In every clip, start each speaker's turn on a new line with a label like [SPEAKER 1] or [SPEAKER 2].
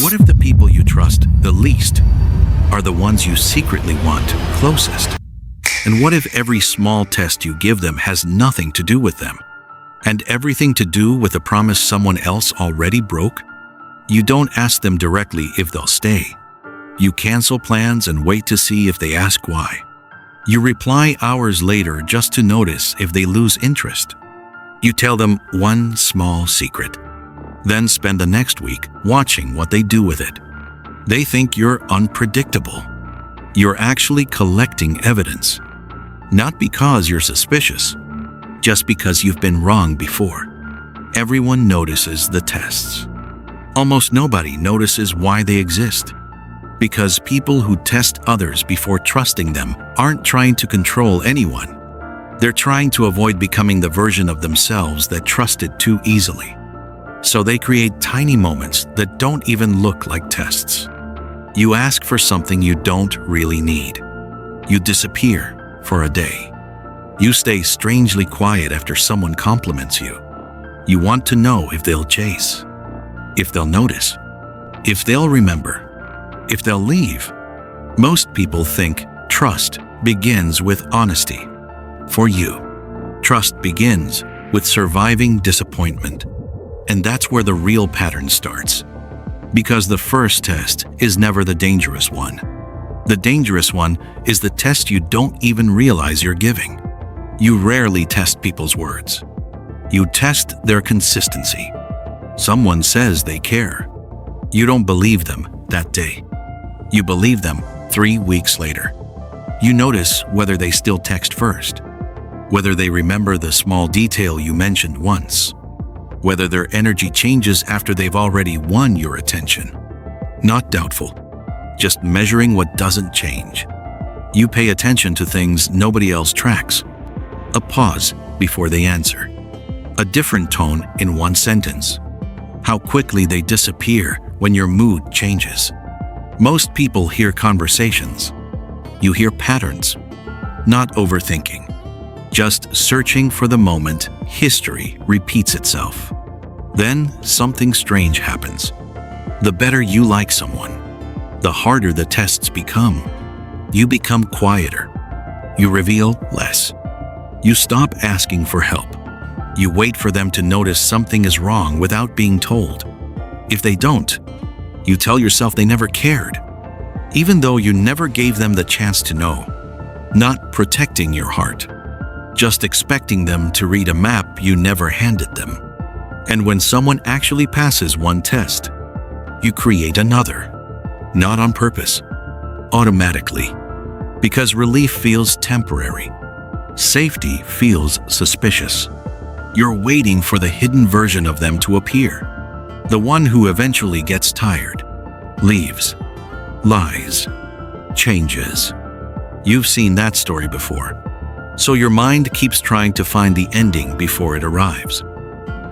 [SPEAKER 1] What if the people you trust the least are the ones you secretly want closest? And what if every small test you give them has nothing to do with them, and everything to do with a promise someone else already broke? You don't ask them directly if they'll stay. You cancel plans and wait to see if they ask why. You reply hours later just to notice if they lose interest. You tell them one small secret, then spend the next week watching what they do with it. They think you're unpredictable. You're actually collecting evidence, not because you're suspicious, just because you've been wrong before. Everyone notices the tests. Almost nobody notices why they exist. Because people who test others before trusting them aren't trying to control anyone. They're trying to avoid becoming the version of themselves that trusted too easily. So they create tiny moments that don't even look like tests. You ask for something you don't really need. You disappear for a day. You stay strangely quiet after someone compliments you. You want to know if they'll chase, if they'll notice, if they'll remember, if they'll leave. Most people think trust begins with honesty. For you, trust begins with surviving disappointment. And that's where the real pattern starts. Because the first test is never the dangerous one. The dangerous one is the test you don't even realize you're giving. You rarely test people's words. You test their consistency. Someone says they care. You don't believe them that day. You believe them 3 weeks later. You notice whether they still text first, whether they remember the small detail you mentioned once, whether their energy changes after they've already won your attention. Not doubtful, just measuring what doesn't change. You pay attention to things nobody else tracks. A pause before they answer. A different tone in one sentence. How quickly they disappear when your mood changes. Most people hear conversations. You hear patterns, not overthinking. Just searching for the moment history repeats itself. Then something strange happens. The better you like someone, the harder the tests become. You become quieter. You reveal less. You stop asking for help. You wait for them to notice something is wrong without being told. If they don't, you tell yourself they never cared, even though you never gave them the chance to know. Not protecting your heart, just expecting them to read a map you never handed them. And when someone actually passes one test, you create another, not on purpose, automatically, because relief feels temporary. Safety feels suspicious. You're waiting for the hidden version of them to appear, the one who eventually gets tired, leaves, lies, changes. You've seen that story before. So your mind keeps trying to find the ending before it arrives.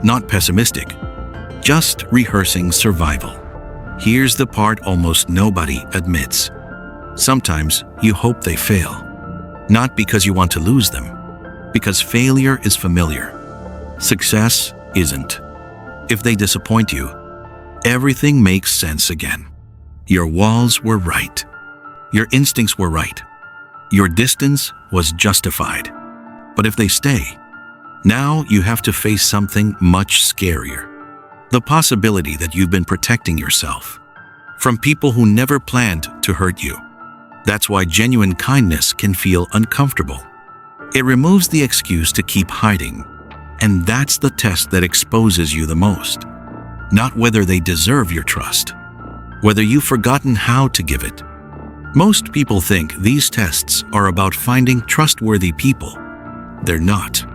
[SPEAKER 1] Not pessimistic, just rehearsing survival. Here's the part almost nobody admits. Sometimes you hope they fail, not because you want to lose them, because failure is familiar. Success isn't. If they disappoint you, everything makes sense again. Your walls were right. Your instincts were right. Your distance was justified. But if they stay, now you have to face something much scarier. The possibility that you've been protecting yourself from people who never planned to hurt you. That's why genuine kindness can feel uncomfortable. It removes the excuse to keep hiding. And that's the test that exposes you the most. Not whether they deserve your trust, whether you've forgotten how to give it. Most people think these tests are about finding trustworthy people. They're not.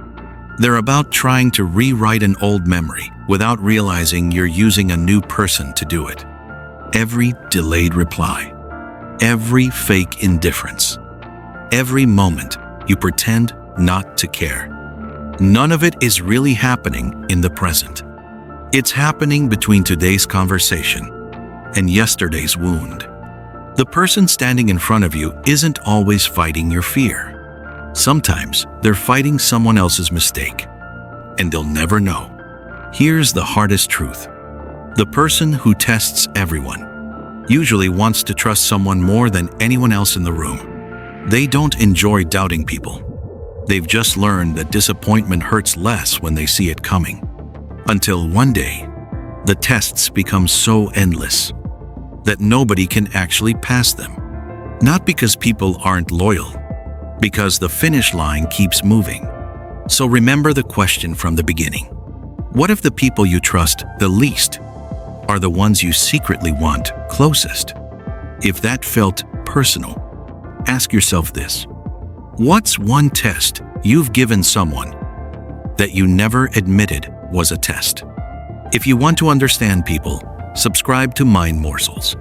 [SPEAKER 1] They're about trying to rewrite an old memory without realizing you're using a new person to do it. Every delayed reply, every fake indifference, every moment you pretend not to care. None of it is really happening in the present. It's happening between today's conversation and yesterday's wound. The person standing in front of you isn't always fighting your fear. Sometimes they're fighting someone else's mistake, and they'll never know. Here's the hardest truth. The person who tests everyone usually wants to trust someone more than anyone else in the room. They don't enjoy doubting people. They've just learned that disappointment hurts less when they see it coming. Until one day, the tests become so endless that nobody can actually pass them. Not because people aren't loyal, because the finish line keeps moving. So remember the question from the beginning. What if the people you trust the least are the ones you secretly want closest? If that felt personal, ask yourself this. What's one test you've given someone that you never admitted was a test? If you want to understand people, subscribe to Mind Morsels.